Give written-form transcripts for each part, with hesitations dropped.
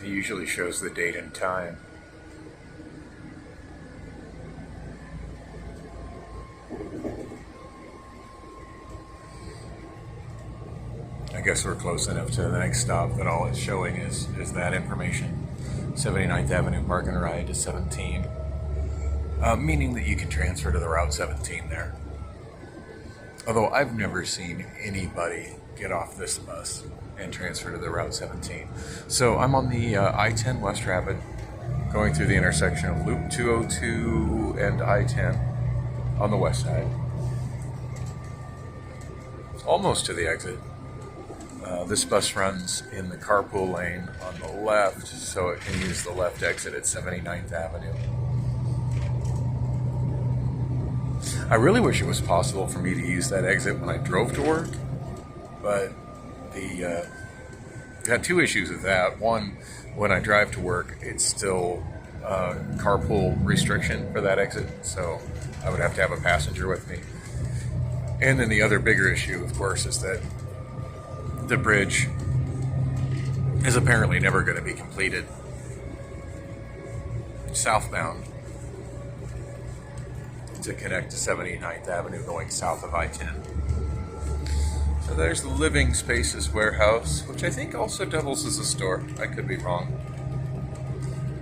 He usually shows the date and time. I guess we're close enough to the next stop that all it's showing is that information. 79th Avenue Park and Ride to 17. Meaning that you can transfer to the Route 17 there. Although I've never seen anybody get off this bus and transfer to the Route 17. So I'm on the I-10 West Rapid, going through the intersection of Loop 202 and I-10 on the west side. Almost to the exit. This bus runs in the carpool lane on the left, so it can use the left exit at 79th Avenue. I really wish it was possible for me to use that exit when I drove to work, but I had two issues with that. One, when I drive to work, it's still carpool restriction for that exit, so I would have to have a passenger with me. And then the other bigger issue, of course, is that the bridge is apparently never going to be completed southbound to connect to 79th Avenue going south of I-10. So there's the Living Spaces warehouse, which I think also doubles as a store. I could be wrong.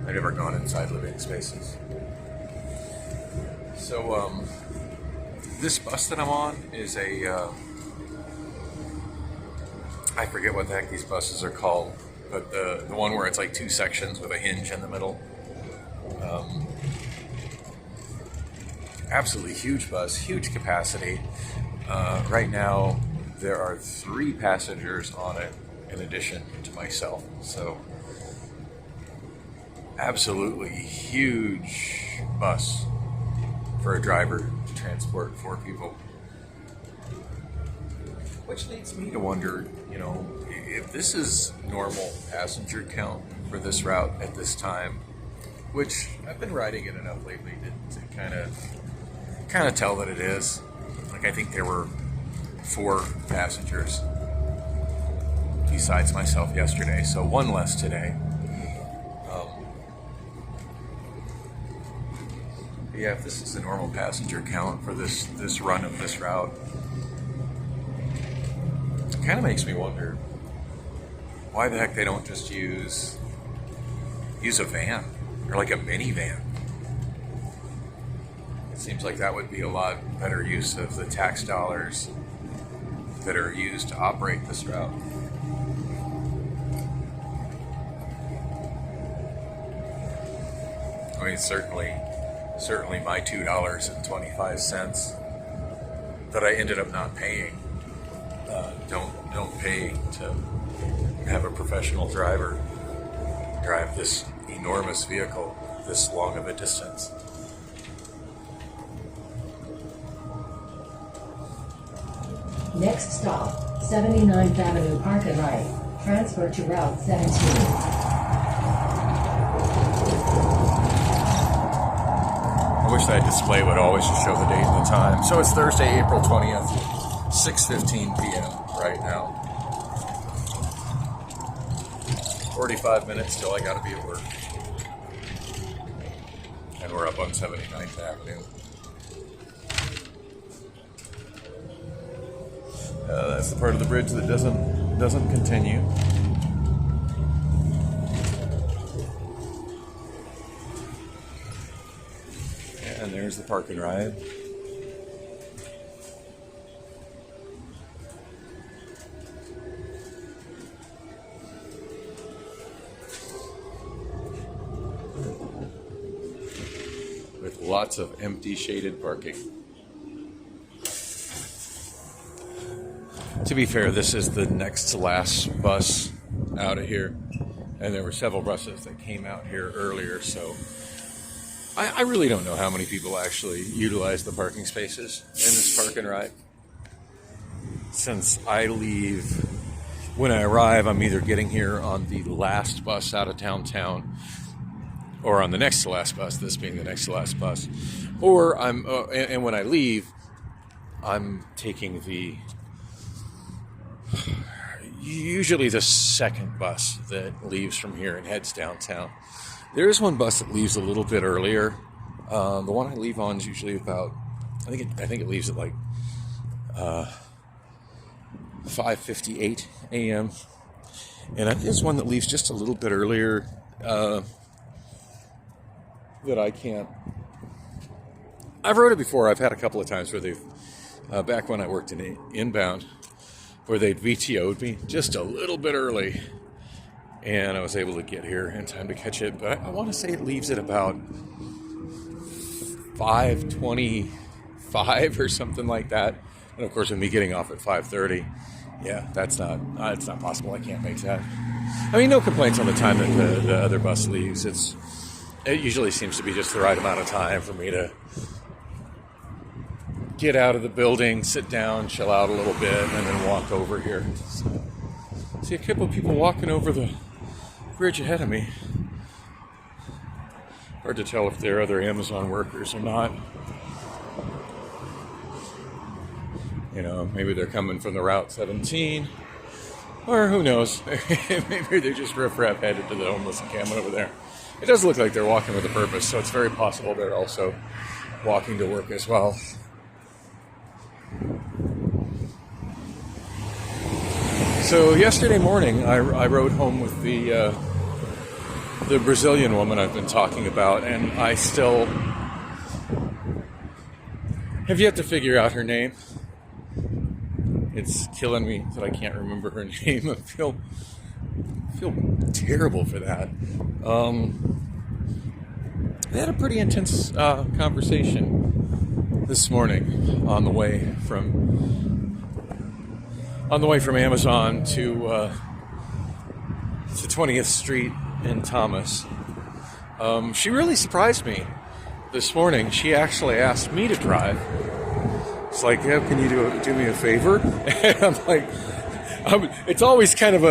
I've never gone inside Living Spaces. So this bus that I'm on is a I forget what the heck these buses are called, but the one where it's like two sections with a hinge in the middle. Absolutely huge bus, huge capacity. Right now, there are 3 passengers on it in addition to myself. So, absolutely huge bus for a driver to transport 4 people. Which leads me to wonder, if this is normal passenger count for this route at this time, which I've been riding it enough lately to kind of tell that it is. Like, I think there were 4 passengers besides myself yesterday, so 1 less today. Yeah, if this is the normal passenger count for this run of this route, it kind of makes me wonder why the heck they don't just use a van or like a minivan. It seems like that would be a lot better use of the tax dollars that are used to operate this route. I mean, certainly my $2.25 that I ended up not paying don't pay to have a professional driver drive this enormous vehicle this long of a distance. Next stop, 79th Avenue Park and Ride. Transfer to Route 17. I wish that display would always just show the date and the time. So it's Thursday, April 20th, 6:15 p.m. right now. 45 minutes till I gotta be at work. And we're up on 79th Avenue. That's the part of the bridge that doesn't continue. And there's the park and ride. With lots of empty shaded parking. To be fair, this is the next to last bus out of here, and there were several buses that came out here earlier, so I really don't know how many people actually utilize the parking spaces in this park and ride. Since I leave, when I arrive, I'm either getting here on the last bus out of downtown, or on the next to last bus, this being the next to last bus, or and when I leave, I'm taking the usually the second bus that leaves from here and heads downtown. There is one bus that leaves a little bit earlier. The one I leave on is usually about, I think it leaves at like 5:58 a.m. And I think there's one that leaves just a little bit earlier that I can't. I've rode it before. I've had a couple of times where they've, back when I worked in inbound, where they'd VTO'd me just a little bit early, and I was able to get here in time to catch it. But I want to say it leaves at about 5:25 or something like that. And of course, with me getting off at 5:30, yeah, it's not possible. I can't make that. I mean, no complaints on the time that the other bus leaves. It usually seems to be just the right amount of time for me to get out of the building, sit down, chill out a little bit, and then walk over here. So, see a couple of people walking over the bridge ahead of me. Hard to tell if they're other Amazon workers or not. You know, maybe they're coming from the Route 17, or who knows, maybe they're just riffraff headed to the homeless encampment over there. It does look like they're walking with a purpose, so it's very possible they're also walking to work as well. So yesterday morning, I rode home with the Brazilian woman I've been talking about, and I still have yet to figure out her name. It's killing me that I can't remember her name. I feel terrible for that. We had a pretty intense conversation this morning on the way from Amazon to 20th Street in Thomas. She really surprised me this morning. She actually asked me to drive. It's like, yeah, can you do me a favor? And I'm like, it's always kind of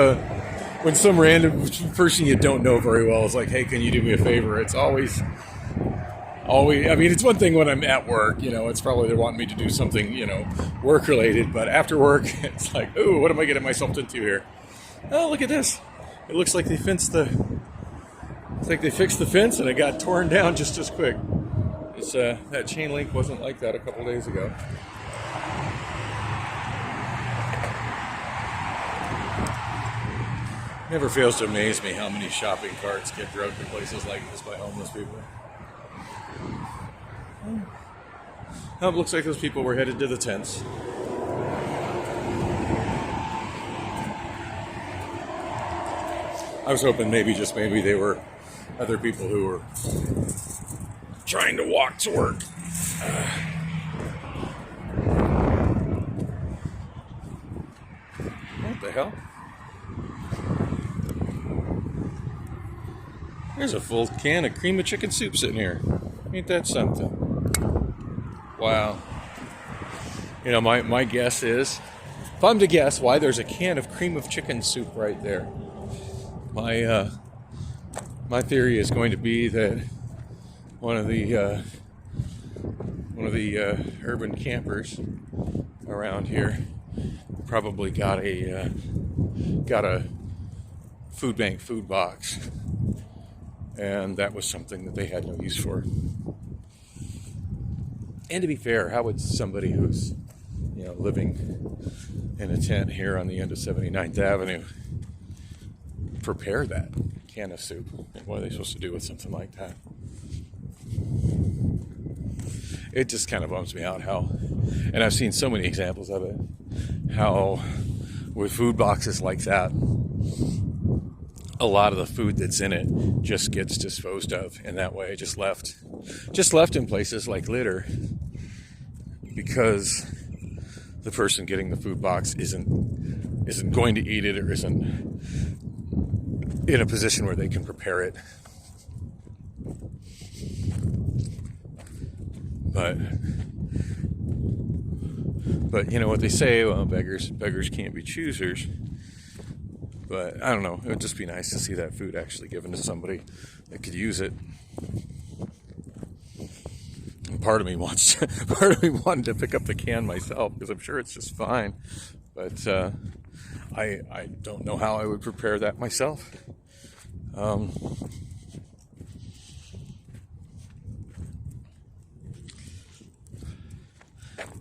when some random person you don't know very well is like, hey, can you do me a favor? It's always, I mean, it's one thing when I'm at work, you know, it's probably they're wanting me to do something, you know, work related, but after work, it's like, ooh, what am I getting myself into here? Oh, look at this. It looks like they fixed the fence and it got torn down just as quick. It's, that chain link wasn't like that a couple days ago. Never fails to amaze me how many shopping carts get drugged to places like this by homeless people. Oh, it looks like those people were headed to the tents. I was hoping maybe they were other people who were trying to walk to work. What the hell? There's a full can of cream of chicken soup sitting here. Ain't that something? Wow. You know, my guess is, if I'm to guess why there's a can of cream of chicken soup right there, my theory is going to be that one of the urban campers around here probably got a food bank food box, and that was something that they had no use for. And to be fair, how would somebody who's, you know, living in a tent here on the end of 79th Avenue prepare that can of soup? What are they supposed to do with something like that? It just kind of bums me out how, and I've seen so many examples of it, how with food boxes like that, a lot of the food that's in it just gets disposed of in that way, just left in places like litter, because the person getting the food box isn't going to eat it, or isn't in a position where they can prepare it. But you know what they say, well, beggars can't be choosers. But I don't know, it would just be nice to see that food actually given to somebody that could use it. And part of me wanted to pick up the can myself, because I'm sure it's just fine. But I don't know how I would prepare that myself.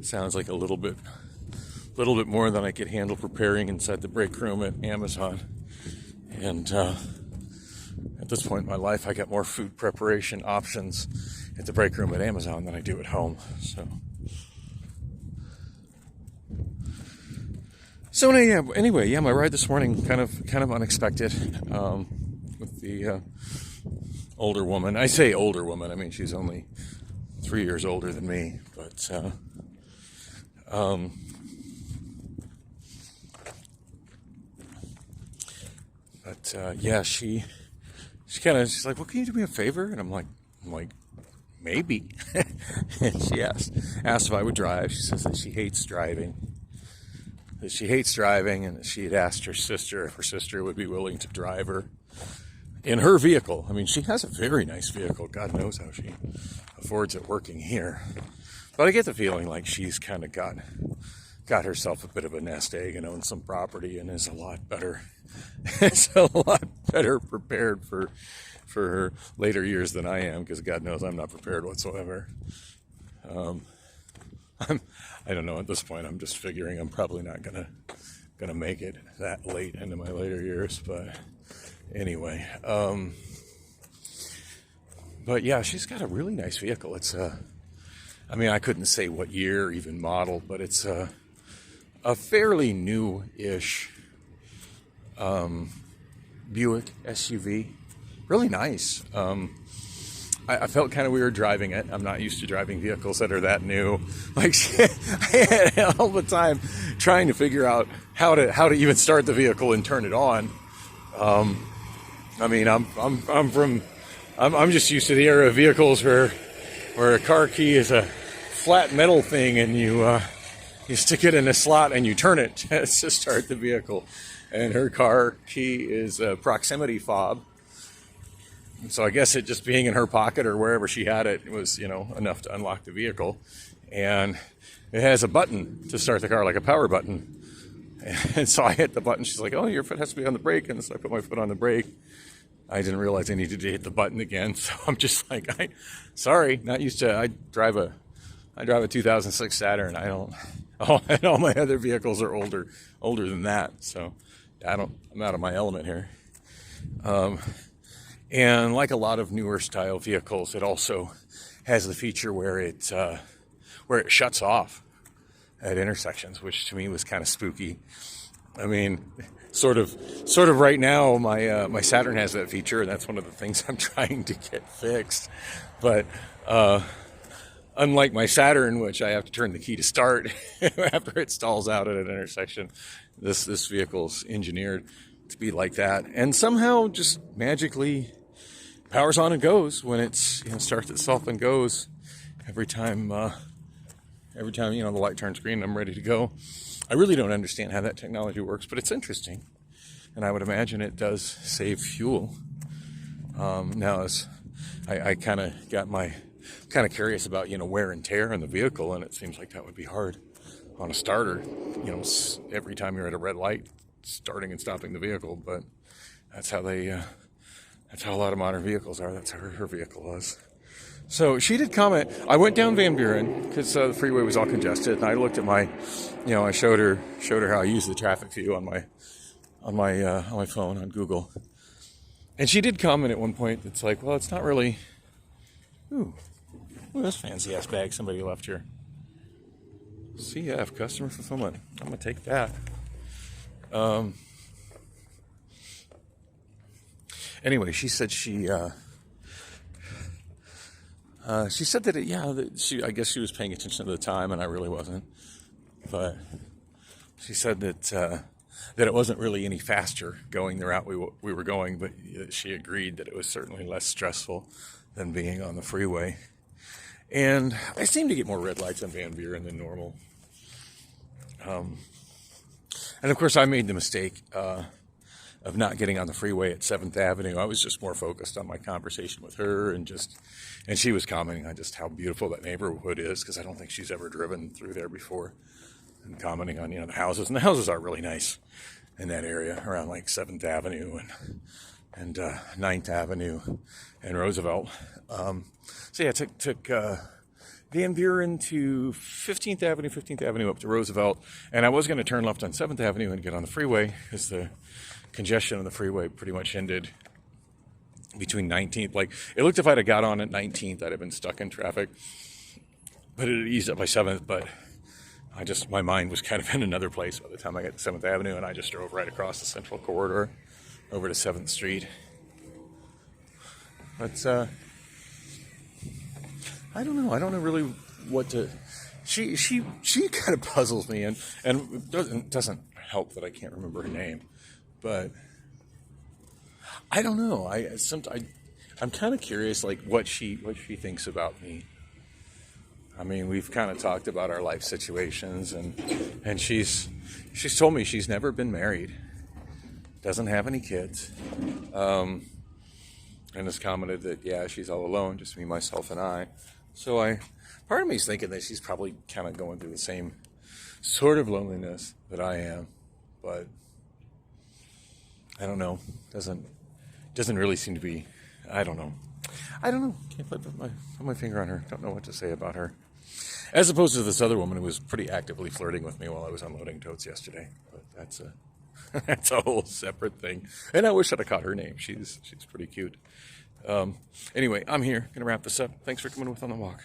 Sounds like a little bit more than I could handle preparing inside the break room at Amazon. And at this point in my life, I got more food preparation options at the break room at Amazon than I do at home. So anyway, my ride this morning kind of unexpected with the older woman. I say older woman, I mean she's only 3 years older than me, but yeah, she's like, well, can you do me a favor? And I'm like, maybe. And she asked if I would drive. She says that she hates driving. And that she had asked her sister if her sister would be willing to drive her in her vehicle. I mean, she has a very nice vehicle. God knows how she affords it working here. But I get the feeling like she's kind of got herself a bit of a nest egg and owns some property and is a lot better prepared for her later years than I am, because God knows I'm not prepared whatsoever. I don't know, at this point I'm just figuring I'm probably not gonna make it that late into my later years, but anyway, but yeah, she's got a really nice vehicle. It's I mean, I couldn't say what year, even model, but it's a fairly new-ish Buick SUV. Really nice. I felt kind of weird driving it. I'm not used to driving vehicles that are that new. Like, I had all the time trying to figure out how to even start the vehicle and turn it on. I mean, I'm just used to the era of vehicles where a car key is a flat metal thing and you stick it in a slot and you turn it to start the vehicle. And her car key is a proximity fob. So I guess it just being in her pocket or wherever she had it was, enough to unlock the vehicle. And it has a button to start the car, like a power button. And so I hit the button. She's like, oh, your foot has to be on the brake. And so I put my foot on the brake. I didn't realize I needed to hit the button again. So I'm just like, sorry, not used to. I drive a 2006 Saturn. And all my other vehicles are older than that. So I'm out of my element here. And like a lot of newer style vehicles, it also has the feature where it shuts off at intersections, which to me was kind of spooky. I mean, sort of right now, my Saturn has that feature, and that's one of the things I'm trying to get fixed. But unlike my Saturn, which I have to turn the key to start after it stalls out at an intersection, this vehicle's engineered to be like that, and somehow just magically powers on and goes when it's starts itself and goes every time the light turns green and I'm ready to go. I really don't understand how that technology works, but it's interesting, and I would imagine it does save fuel. Now, as I kind of curious about wear and tear in the vehicle, and it seems like that would be hard on a starter. Every time you're at a red light, starting and stopping the vehicle, but that's how a lot of modern vehicles are. That's how her vehicle was. So she did comment. I went down Van Buren because the freeway was all congested, and I looked at my, I showed her how I use the traffic view on my phone on Google, and she did comment at one point. It's like, well, it's not really. Ooh, this fancy ass bag somebody left here. CF, customer fulfillment. I'm gonna take that. Anyway, she said she said that I guess she was paying attention to the time, and I really wasn't. But she said that it wasn't really any faster going the route we were going, but she agreed that it was certainly less stressful than being on the freeway. And I seem to get more red lights on Van Buren than normal. And of course, I made the mistake of not getting on the freeway at 7th Avenue. I was just more focused on my conversation with her, and she was commenting on just how beautiful that neighborhood is, because I don't think she's ever driven through there before, and commenting on the houses, and the houses are really nice. in that area around like 7th Avenue and 9th Avenue and Roosevelt. So yeah, took Van Buren to 15th Avenue up to Roosevelt, and I was going to turn left on 7th Avenue and get on the freeway because the congestion on the freeway pretty much ended between 19th. Like, it looked if I'd have got on at 19th, I'd have been stuck in traffic, but it eased up by 7th. But my mind was kind of in another place by the time I got to 7th Avenue, and I just drove right across the Central Corridor over to 7th Street. But I don't know. I don't know really what to. She kind of puzzles me, and it doesn't help that I can't remember her name, but I don't know. I'm kind of curious, like what she thinks about me. I mean, we've kind of talked about our life situations, and she's told me she's never been married, doesn't have any kids, and has commented that yeah, she's all alone, just me, myself, and I. So part of me is thinking that she's probably kind of going through the same sort of loneliness that I am, but I don't know. Doesn't really seem to be. I don't know. Can't put my finger on her. Don't know what to say about her. As opposed to this other woman who was pretty actively flirting with me while I was unloading totes yesterday. But that's a whole separate thing. And I wish I'd have caught her name. She's pretty cute. Anyway, I'm here. Gonna wrap this up. Thanks for coming with on the walk.